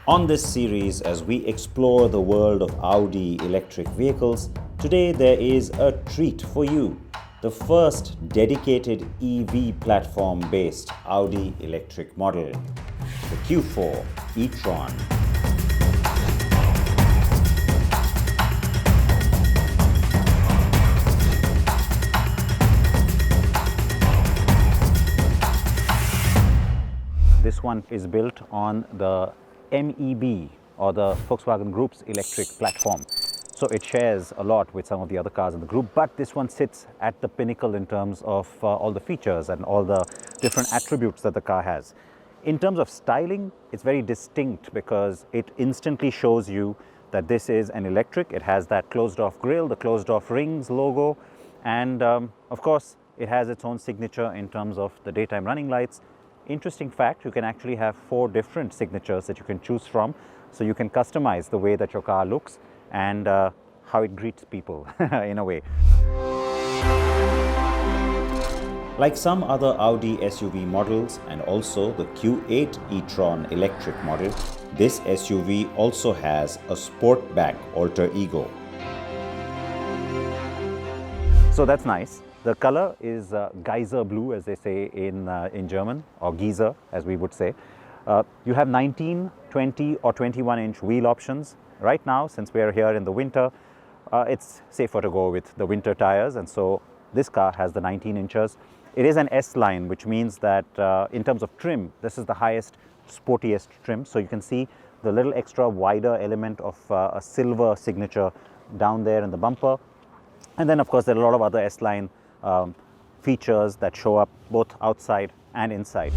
On this series, as we explore the world of Audi electric vehicles, today there is a treat for you. The first dedicated EV platform-based Audi electric model, the Q4 e-tron. This one is built on the MEB, or the Volkswagen Group's electric platform. So it shares a lot with some of the other cars in the group, but this one sits at the pinnacle in terms of all the features and all the different attributes that the car has. In terms of styling, it's very distinct because it instantly shows you that this is an electric. It has that closed-off grille, the closed-off rings logo, and of course, it has its own signature in terms of the daytime running lights. Interesting fact, you can actually have 4 different signatures that you can choose from, so you can customize the way that your car looks and how it greets people in a way. Like some other Audi SUV models and also the Q8 e-tron electric model, this SUV also has a Sportback alter ego. So that's nice. The color is geyser blue, as they say in German, or Geyser, as we would say. You have 19, 20 or 21-inch wheel options. Right now, since we are here in the winter, it's safer to go with the winter tires, and so this car has the 19 inches. It is an S-line, which means that in terms of trim, this is the highest, sportiest trim. So you can see the little extra wider element of a silver signature down there in the bumper. And then, of course, there are a lot of other S-line features that show up both outside and inside.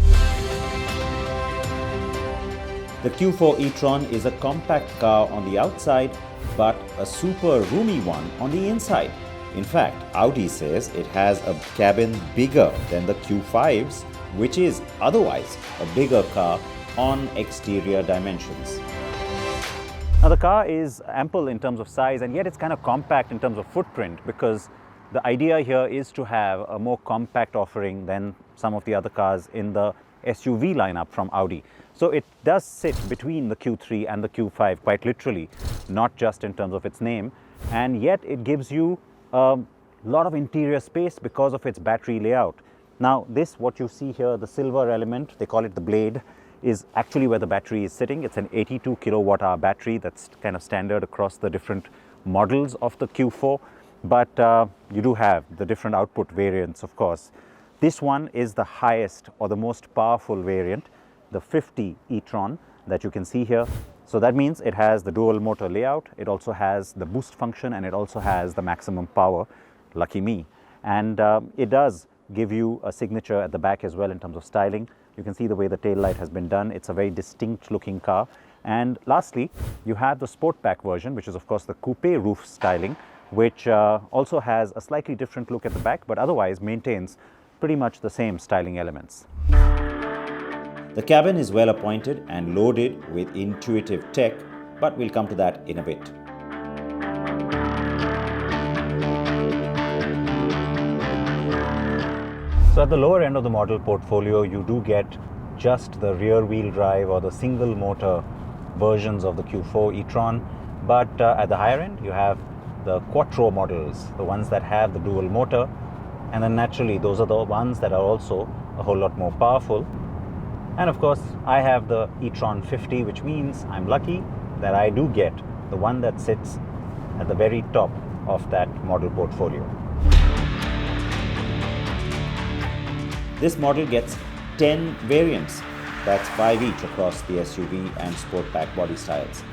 The Q4 e-tron is a compact car on the outside, but a super roomy one on the inside. In fact, Audi says it has a cabin bigger than the Q5's, which is otherwise a bigger car on exterior dimensions. Now, the car is ample in terms of size, and yet it's kind of compact in terms of footprint, because the idea here is to have a more compact offering than some of the other cars in the SUV lineup from Audi. So it does sit between the Q3 and the Q5 quite literally, not just in terms of its name, and yet it gives you a lot of interior space because of its battery layout. Now this, what you see here, the silver element, they call it the blade, is actually where the battery is sitting. It's an 82 kilowatt hour battery that's kind of standard across the different models of the Q4. But you do have the different output variants, of course. This one is the highest or the most powerful variant, the 50 e-tron that you can see here. So that means it has the dual motor layout, it also has the boost function, and it also has the maximum power. Lucky me. And it does give you a signature at the back as well in terms of styling. You can see the way the tail light has been done. It's a very distinct looking car. And lastly, you have the Sportback version, which is of course the coupe roof styling, which also has a slightly different look at the back, but otherwise maintains pretty much the same styling elements. The cabin is well appointed and loaded with intuitive tech, but we'll come to that in a bit. So at the lower end of the model portfolio, you do get just the rear wheel drive or the single motor versions of the Q4 e-tron, but at the higher end, you have the Quattro models, the ones that have the dual motor, and then naturally those are the ones that are also a whole lot more powerful. And of course, I have the e-tron 50, which means I'm lucky that I do get the one that sits at the very top of that model portfolio. This model gets 10 variants. That's 5 each across the SUV and Sportback body styles.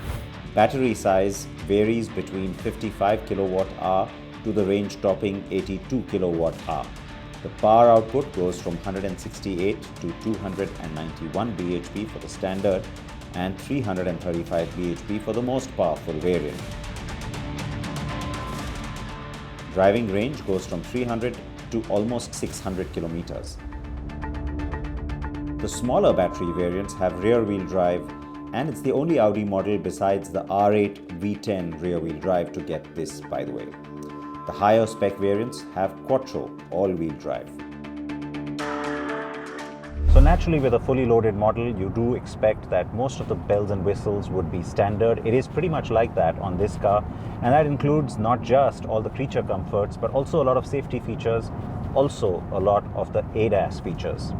Battery size varies between 55 kilowatt hour to the range-topping 82 kilowatt hour. The power output goes from 168 to 291 bhp for the standard and 335 bhp for the most powerful variant. Driving range goes from 300 to almost 600 kilometers. The smaller battery variants have rear-wheel drive, and it's the only Audi model besides the R8 V10 rear-wheel drive to get this, by the way. The higher spec variants have Quattro all-wheel drive. So naturally, with a fully loaded model, you do expect that most of the bells and whistles would be standard. It is pretty much like that on this car, and that includes not just all the creature comforts, but also a lot of safety features, also a lot of the ADAS features.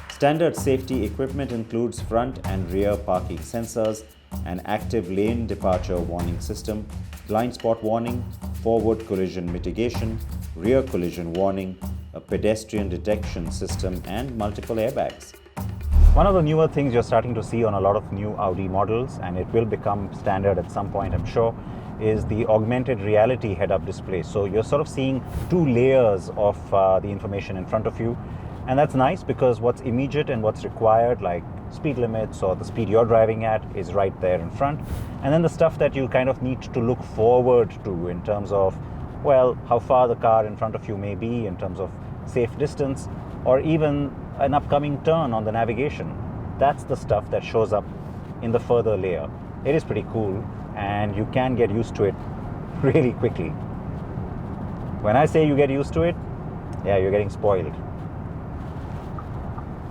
Standard safety equipment includes front and rear parking sensors, an active lane departure warning system, blind spot warning, forward collision mitigation, rear collision warning, a pedestrian detection system, and multiple airbags. One of the newer things you're starting to see on a lot of new Audi models, and it will become standard at some point, I'm sure, is the augmented reality head-up display. So you're sort of seeing two layers of the information in front of you. And that's nice because what's immediate and what's required, like speed limits or the speed you're driving at, is right there in front. And then the stuff that you kind of need to look forward to in terms of, well, how far the car in front of you may be in terms of safe distance, or even an upcoming turn on the navigation. That's the stuff that shows up in the further layer. It is pretty cool, and you can get used to it really quickly. When I say you get used to it, yeah, you're getting spoiled.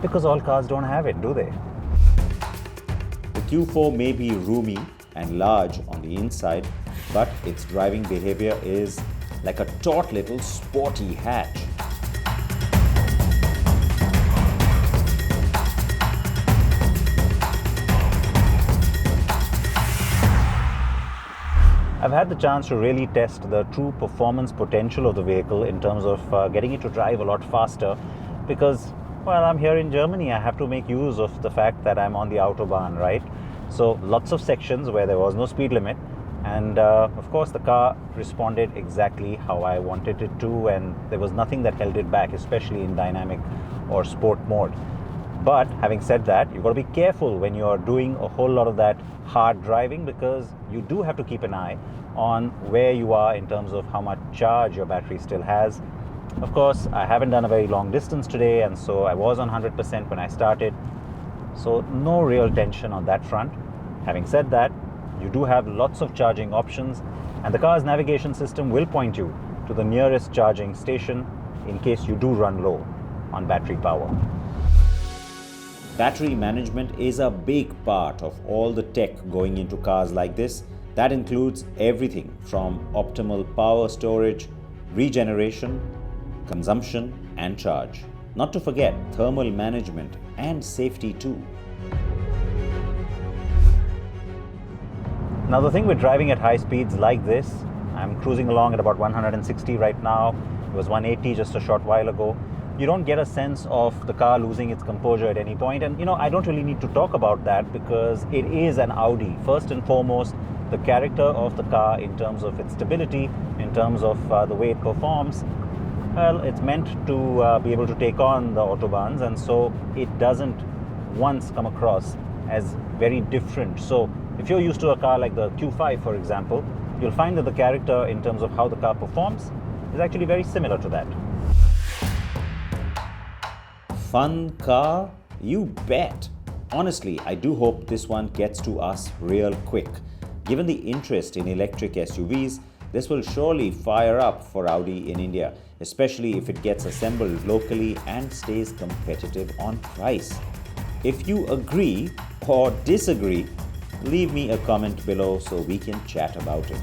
Because all cars don't have it, do they? The Q4 may be roomy and large on the inside, but its driving behavior is like a taut little sporty hatch. I've had the chance to really test the true performance potential of the vehicle in terms of getting it to drive a lot faster, because, well, I'm here in Germany. I have to make use of the fact that I'm on the Autobahn, right? So lots of sections where there was no speed limit, and of course the car responded exactly how I wanted it to, and there was nothing that held it back, especially in dynamic or sport mode. But having said that, you've got to be careful when you're doing a whole lot of that hard driving, because you do have to keep an eye on where you are in terms of how much charge your battery still has. Of course, I haven't done a very long distance today, and so I was on 100% when I started. So no real tension on that front. Having said that, you do have lots of charging options, and the car's navigation system will point you to the nearest charging station in case you do run low on battery power. Battery management is a big part of all the tech going into cars like this. That includes everything from optimal power storage, regeneration, consumption, and charge. Not to forget thermal management and safety too. Now, the thing with driving at high speeds like this, I'm cruising along at about 160 right now. It was 180 just a short while ago. You don't get a sense of the car losing its composure at any point. And, I don't really need to talk about that because it is an Audi. First and foremost, the character of the car in terms of its stability, in terms of the way it performs, well, it's meant to be able to take on the Autobahns, and so it doesn't once come across as very different. So if you're used to a car like the Q5, for example, you'll find that the character in terms of how the car performs is actually very similar to that. Fun car? You bet! Honestly, I do hope this one gets to us real quick. Given the interest in electric SUVs, this will surely fire up for Audi in India, especially if it gets assembled locally and stays competitive on price. If you agree or disagree, leave me a comment below so we can chat about it.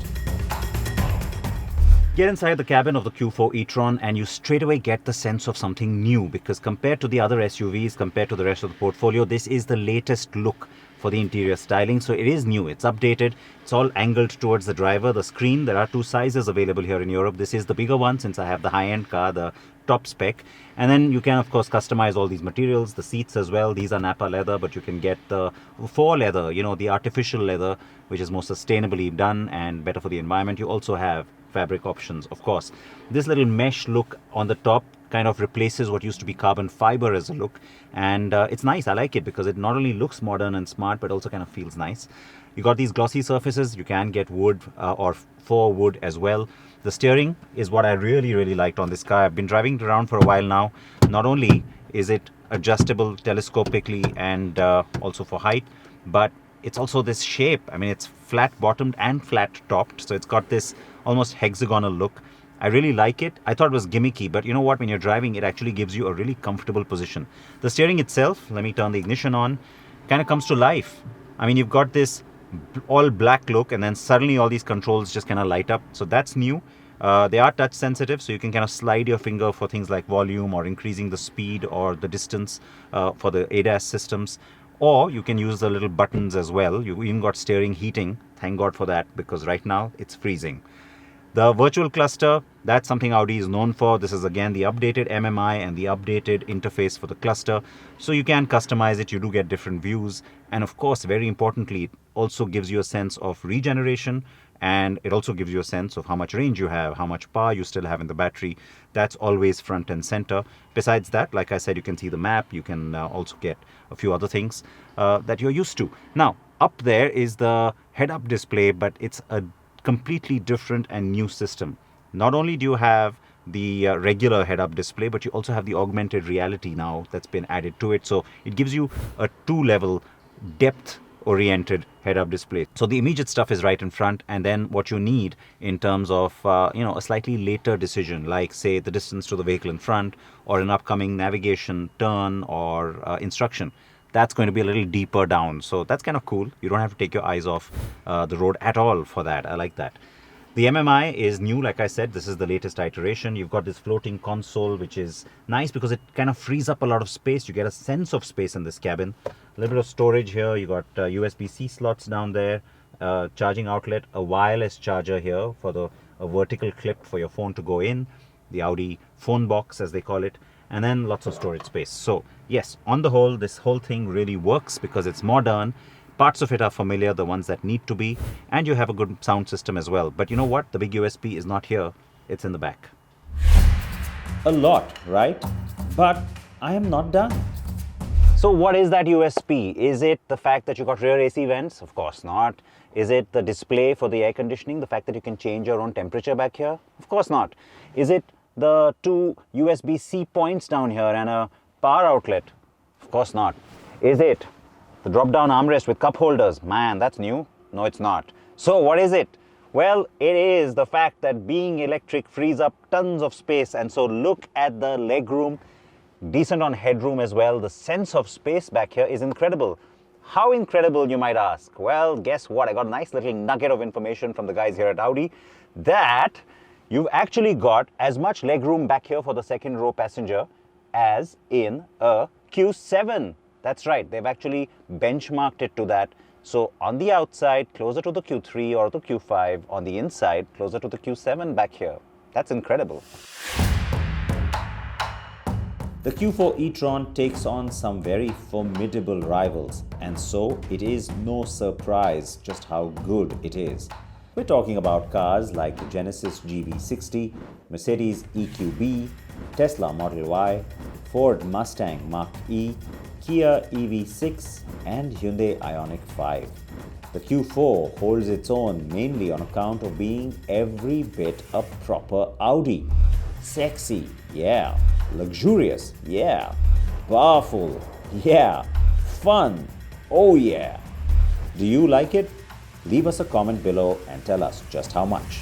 Get inside the cabin of the Q4 e-tron and you straight away get the sense of something new, because compared to the other SUVs, compared to the rest of the portfolio, this is the latest look for the interior styling. So it is new, it's updated, it's all angled towards the driver. The screen, there are two sizes available here in Europe. This is the bigger one since I have the high-end car, the top spec. And then you can of course customize all these materials, the seats as well. These are Napa leather, but you can get the faux leather, the artificial leather, which is more sustainably done and better for the environment. You also have fabric options, of course. This little mesh look on the top kind of replaces what used to be carbon fiber as a look, and it's nice. I like it because it not only looks modern and smart, but also kind of feels nice. You got these glossy surfaces. You can get wood or faux wood as well. The steering is what I really liked on this car. I've been driving it around for a while now. Not only is it adjustable telescopically and also for height, but it's also this shape. I mean, it's flat bottomed and flat topped, so it's got this almost hexagonal look. I really like it. I thought it was gimmicky, but you know what? When you're driving, it actually gives you a really comfortable position. The steering itself, let me turn the ignition on, kind of comes to life. I mean, you've got this all black look, and then suddenly all these controls just kind of light up. So that's new. They are touch sensitive, so you can kind of slide your finger for things like volume or increasing the speed or the distance for the ADAS systems. Or you can use the little buttons as well. You've even got steering heating. Thank God for that, because right now it's freezing. The virtual cluster, that's something Audi is known for. This is again the updated MMI and the updated interface for the cluster. So you can customize it, you do get different views. And of course, very importantly, it also gives you a sense of regeneration, and it also gives you a sense of how much range you have, how much power you still have in the battery. That's always front and center. Besides that, like I said, you can see the map. You can also get a few other things that you're used to. Now, up there is the head-up display, but it's a completely different and new system. Not only do you have the regular head-up display, but you also have the augmented reality now that's been added to it. So it gives you a two-level depth-oriented head-up display. So the immediate stuff is right in front, and then what you need in terms of a slightly later decision, like say the distance to the vehicle in front, or an upcoming navigation turn or instruction, that's going to be a little deeper down. So that's kind of cool. You don't have to take your eyes off the road at all for that. I like that. The MMI is new, like I said. This is the latest iteration. You've got this floating console, which is nice because it kind of frees up a lot of space. You get a sense of space in this cabin. A little bit of storage here. You got USB-C slots down there, charging outlet, a wireless charger here for a vertical clip for your phone to go in, the Audi phone box as they call it, and then lots of storage space. So yes, on the whole, this whole thing really works because it's modern. Parts of it are familiar, the ones that need to be, and you have a good sound system as well. But you know what? The big USB is not here. It's in the back. A lot, right? But I am not done. So what is that USP? Is it the fact that you got rear AC vents? Of course not. Is it the display for the air conditioning? The fact that you can change your own temperature back here? Of course not. Is it the two USB-C points down here and a power outlet? Of course not. Is it the drop-down armrest with cup holders? Man, that's new. No, it's not. So what is it? Well, it is the fact that being electric frees up tons of space, and so look at the legroom, decent on headroom as well. The sense of space back here is incredible. How incredible, you might ask? Well, guess what? I got a nice little nugget of information from the guys here at Audi that you've actually got as much legroom back here for the second row passenger as in a Q7. That's right, they've actually benchmarked it to that. So on the outside, closer to the Q3 or the Q5, on the inside, closer to the Q7 back here. That's incredible. The Q4 e-tron takes on some very formidable rivals, and so it is no surprise just how good it is. We're talking about cars like the Genesis GV60, Mercedes EQB, Tesla Model Y, Ford Mustang Mach-E, Kia EV6 and Hyundai Ioniq 5. The Q4 holds its own mainly on account of being every bit a proper Audi. Sexy, yeah. Luxurious, yeah. Powerful, yeah. Fun, oh yeah. Do you like it? Leave us a comment below and tell us just how much.